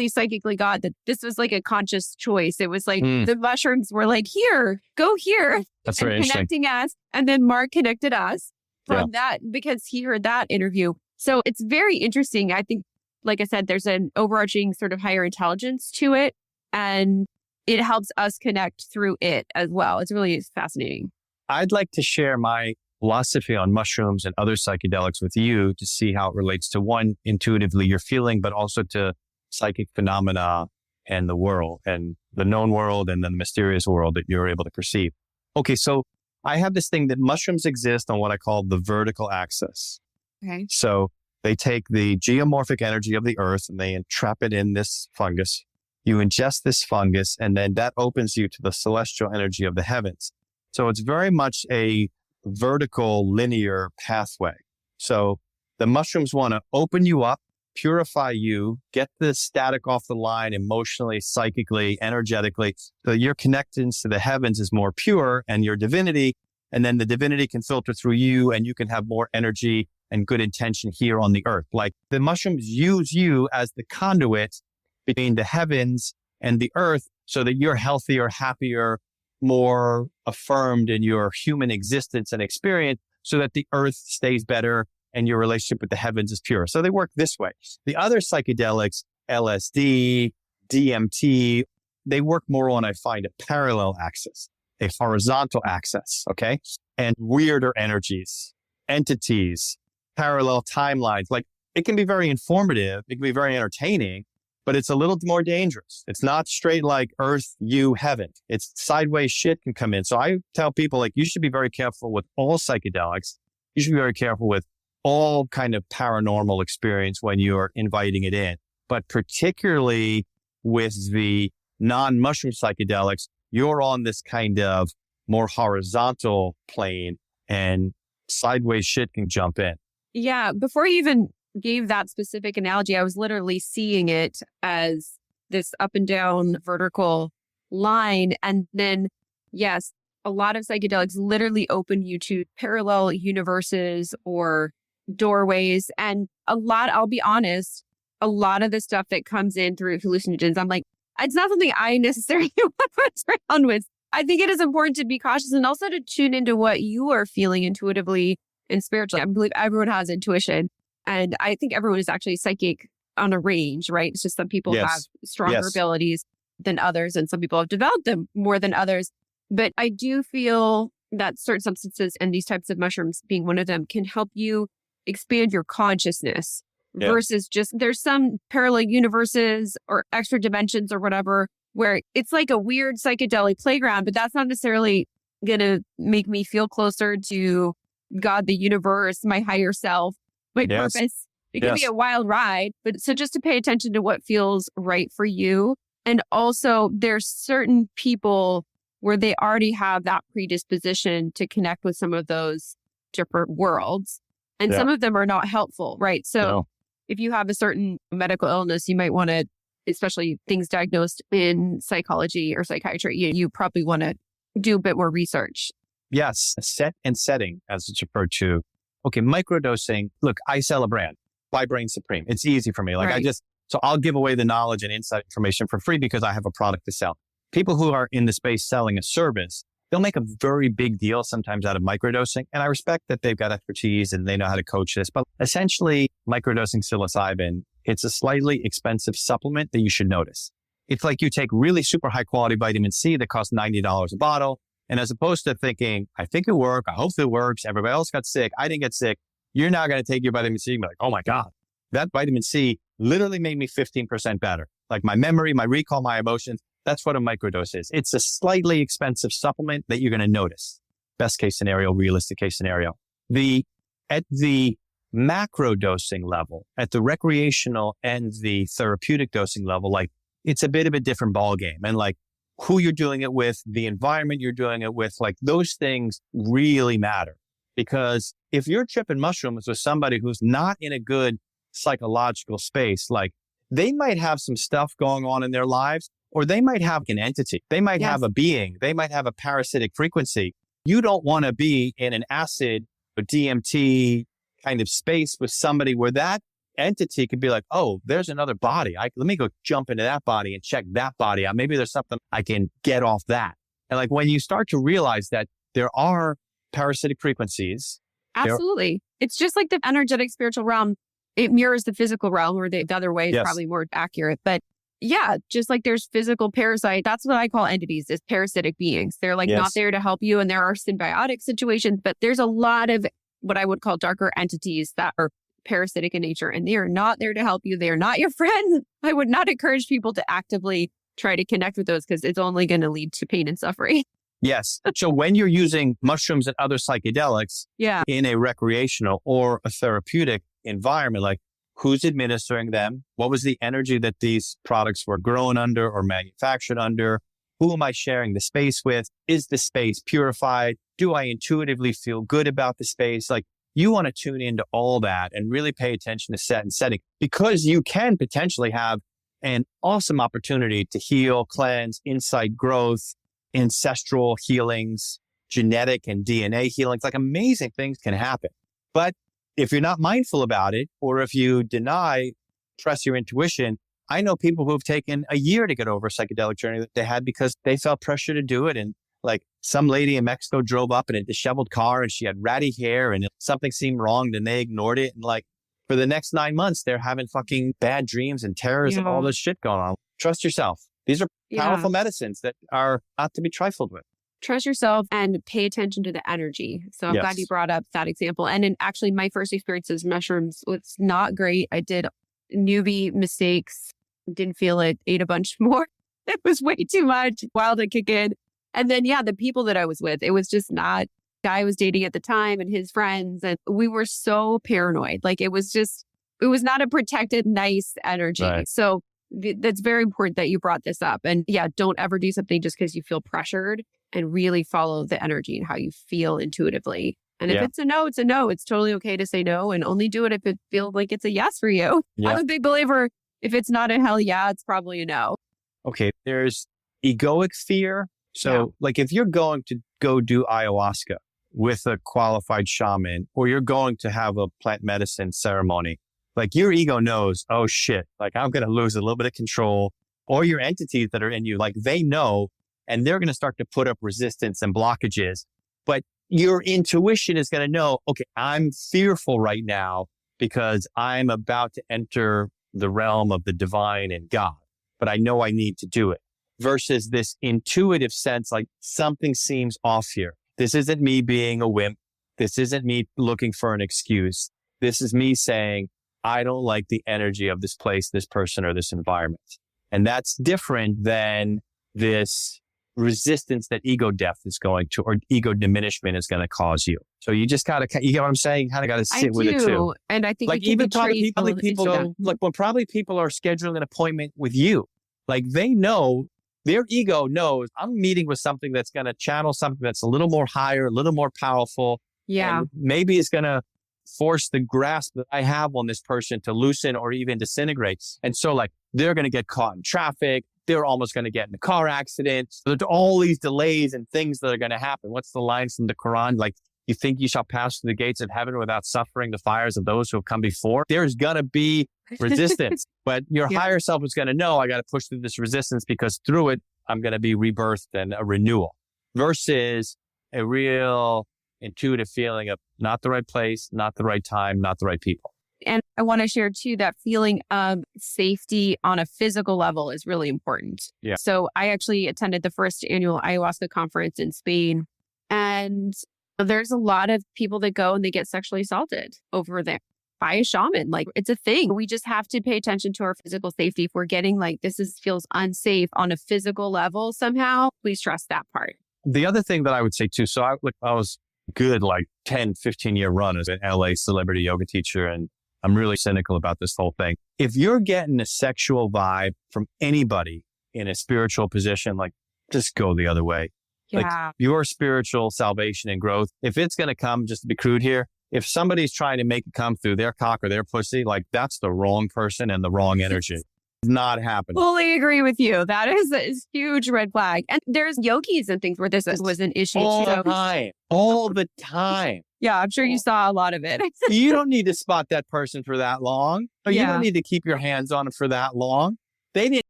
psychically got that this was like a conscious choice. It was like Mm, the mushrooms were like, here, go here, that's and very interesting. connecting us. And then Mark connected us Yeah. from that because he heard that interview. So it's very interesting. I think, like I said, there's an overarching sort of higher intelligence to it, and it helps us connect through it as well. It's really fascinating. I'd like to share my philosophy on mushrooms and other psychedelics with you to see how it relates to one, intuitively you're feeling, but also to psychic phenomena and the world and the known world and then the mysterious world that you're able to perceive. Okay, so I have this thing that mushrooms exist on what I call the vertical axis. Okay. So they take the geomorphic energy of the earth and they entrap it in this fungus. You ingest this fungus and then that opens you to the celestial energy of the heavens. So it's very much a vertical linear pathway. So the mushrooms want to open you up, purify you, get the static off the line emotionally, psychically, energetically, so your connections to the heavens is more pure and your divinity. And then the divinity can filter through you and you can have more energy and good intention here on the earth. Like the mushrooms use you as the conduit between the heavens and the earth so that you're healthier, happier, more affirmed in your human existence and experience so that the earth stays better and your relationship with the heavens is pure. So they work this way. The other psychedelics, LSD, DMT, they work more on, I find, a parallel axis, a horizontal axis, okay? And weirder energies, entities, parallel timelines. Like it can be very informative. It can be very entertaining, but it's a little more dangerous. It's not straight like earth, you, heaven. It's sideways shit can come in. So I tell people like, you should be very careful with all psychedelics. You should be very careful with all kind of paranormal experience when you're inviting it in, but particularly with the non-mushroom psychedelics, you're on this kind of more horizontal plane and sideways shit can jump in. Yeah. Before you even gave that specific analogy, I was literally seeing it as this up and down vertical line. And then, yes, a lot of psychedelics literally open you to parallel universes or doorways. And I'll be honest, a lot of the stuff that comes in through hallucinogens, I'm like, it's not something I necessarily want to mess around with. I think it is important to be cautious and also to tune into what you are feeling intuitively and spiritually. I believe everyone has intuition. And I think everyone is actually psychic on a range, right? It's just some people have stronger abilities than others, and some people have developed them more than others. But I do feel that certain substances and these types of mushrooms being one of them can help you expand your consciousness versus just there's some parallel universes or extra dimensions or whatever where it's like a weird psychedelic playground, but that's not necessarily going to make me feel closer to God, the universe, my higher self, my purpose. It can be a wild ride, but so just to pay attention to what feels right for you. And also there's certain people where they already have that predisposition to connect with some of those different worlds. And some of them are not helpful, right? So if you have a certain medical illness, you might want to, especially things diagnosed in psychology or psychiatry, you probably want to do a bit more research. Yes, set and setting, as it's referred to. Okay, microdosing. Look, I sell a brand, By Brain Supreme. It's easy for me. Like so I'll give away the knowledge and insight information for free because I have a product to sell. People who are in the space selling a service, they'll make a very big deal sometimes out of microdosing. And I respect that they've got expertise and they know how to coach this. But essentially, microdosing psilocybin, it's a slightly expensive supplement that you should notice. It's like you take really super high quality vitamin C that costs $90 a bottle. And as opposed to thinking, I think it worked, I hope it works, everybody else got sick, I didn't get sick, you're now going to take your vitamin C and be like, oh my God, that vitamin C literally made me 15% better. Like my memory, my recall, my emotions. That's what a microdose is. It's a slightly expensive supplement that you're going to notice. Best case scenario, realistic case scenario. At the macro dosing level, at the recreational and the therapeutic dosing level, like it's a bit of a different ballgame. And like who you're doing it with, the environment you're doing it with, like those things really matter. Because if you're tripping mushrooms with somebody who's not in a good psychological space, like they might have some stuff going on in their lives, or they might have an entity. They might have a being. They might have a parasitic frequency. You don't want to be in an acid or DMT kind of space with somebody where that entity could be like, oh, there's another body. Let me go jump into that body and check that body out. Maybe there's something I can get off that. And like when you start to realize that there are parasitic frequencies. Absolutely. It's just like the energetic spiritual realm. It mirrors the physical realm, or the other way is probably more accurate. But yeah, just like there's physical parasite, that's what I call entities, is parasitic beings. They're like not there to help you. And there are symbiotic situations, but there's a lot of what I would call darker entities that are parasitic in nature, and they are not there to help you. They are not your friend. I would not encourage people to actively try to connect with those, because it's only going to lead to pain and suffering. Yes. So when you're using mushrooms and other psychedelics in a recreational or a therapeutic environment, like who's administering them? What was the energy that these products were grown under or manufactured under? Who am I sharing the space with? Is the space purified? Do I intuitively feel good about the space? Like, you want to tune into all that and really pay attention to set and setting, because you can potentially have an awesome opportunity to heal, cleanse, insight growth, ancestral healings, genetic and DNA healings. Like, amazing things can happen. But if you're not mindful about it, or if you trust your intuition, I know people who have taken a year to get over a psychedelic journey that they had because they felt pressure to do it. And like, some lady in Mexico drove up in a disheveled car and she had ratty hair and something seemed wrong, and they ignored it. And like, for the next 9 months, they're having fucking bad dreams and terrors and all this shit going on. Trust yourself. These are powerful medicines that are not to be trifled with. Trust yourself and pay attention to the energy. So I'm glad you brought up that example. And in actually my first experience with mushrooms was not great. I did newbie mistakes, didn't feel it, ate a bunch more. It was way too much, while to kick in. And then, the people that I was with, it was just not, guy I was dating at the time and his friends. And we were so paranoid. Like, it was not a protected, nice energy. Right. So that's very important that you brought this up. And don't ever do something just because you feel pressured, and really follow the energy and how you feel intuitively. And if it's a no, it's a no. It's totally okay to say no, and only do it if it feels like it's a yes for you. Yeah. I'm a big believer. If it's not a hell yeah, it's probably a no. Okay. There's egoic fear. So like, if you're going to go do ayahuasca with a qualified shaman, or you're going to have a plant medicine ceremony, like, your ego knows, oh shit, like, I'm going to lose a little bit of control. Or your entities that are in you, like, they know, and they're going to start to put up resistance and blockages. But your intuition is going to know, okay, I'm fearful right now because I'm about to enter the realm of the divine and God, but I know I need to do it. Versus this intuitive sense, like, something seems off here. This isn't me being a wimp. This isn't me looking for an excuse. This is me saying, I don't like the energy of this place, this person, or this environment. And that's different than this resistance that ego death is going to, or ego diminishment is going to cause you. So you just gotta, you get what I'm saying? Kind of got to sit with it too. And I think, like, even probably people go, like, when probably people are scheduling an appointment with you, like, they know, their ego knows, I'm meeting with something that's going to channel something that's a little more higher, a little more powerful. Yeah. And maybe it's going to force the grasp that I have on this person to loosen or even disintegrate. And so, like, they're going to get caught in traffic. They're almost going to get in a car accident. So there's all these delays and things that are going to happen. What's the line from the Quran? Like, you think you shall pass through the gates of heaven without suffering the fires of those who have come before? There's going to be resistance, but your higher self is going to know, I got to push through this resistance, because through it, I'm going to be rebirthed and a renewal, versus a real intuitive feeling of not the right place, not the right time, not the right people. And I want to share too, that feeling of safety on a physical level is really important. Yeah. So I actually attended the first annual ayahuasca conference in Spain, and there's a lot of people that go and they get sexually assaulted over there by a shaman. Like, it's a thing. We just have to pay attention to our physical safety. If we're getting like, feels unsafe on a physical level somehow, please trust that part. The other thing that I would say too, so I was good, like 10, 15 year run as an LA celebrity yoga teacher. And I'm really cynical about this whole thing. If you're getting a sexual vibe from anybody in a spiritual position, like, just go the other way. Yeah. Like, your spiritual salvation and growth, if it's going to come, just to be crude here, if somebody's trying to make it come through their cock or their pussy, like, that's the wrong person and the wrong energy. Not happening. Fully agree with you. That is a huge red flag. And there's yogis and things where this was an issue. All the time. Yeah, I'm sure you saw a lot of it. You don't need to spot that person for that long. Or you Yeah. don't need to keep your hands on them for that long. They didn't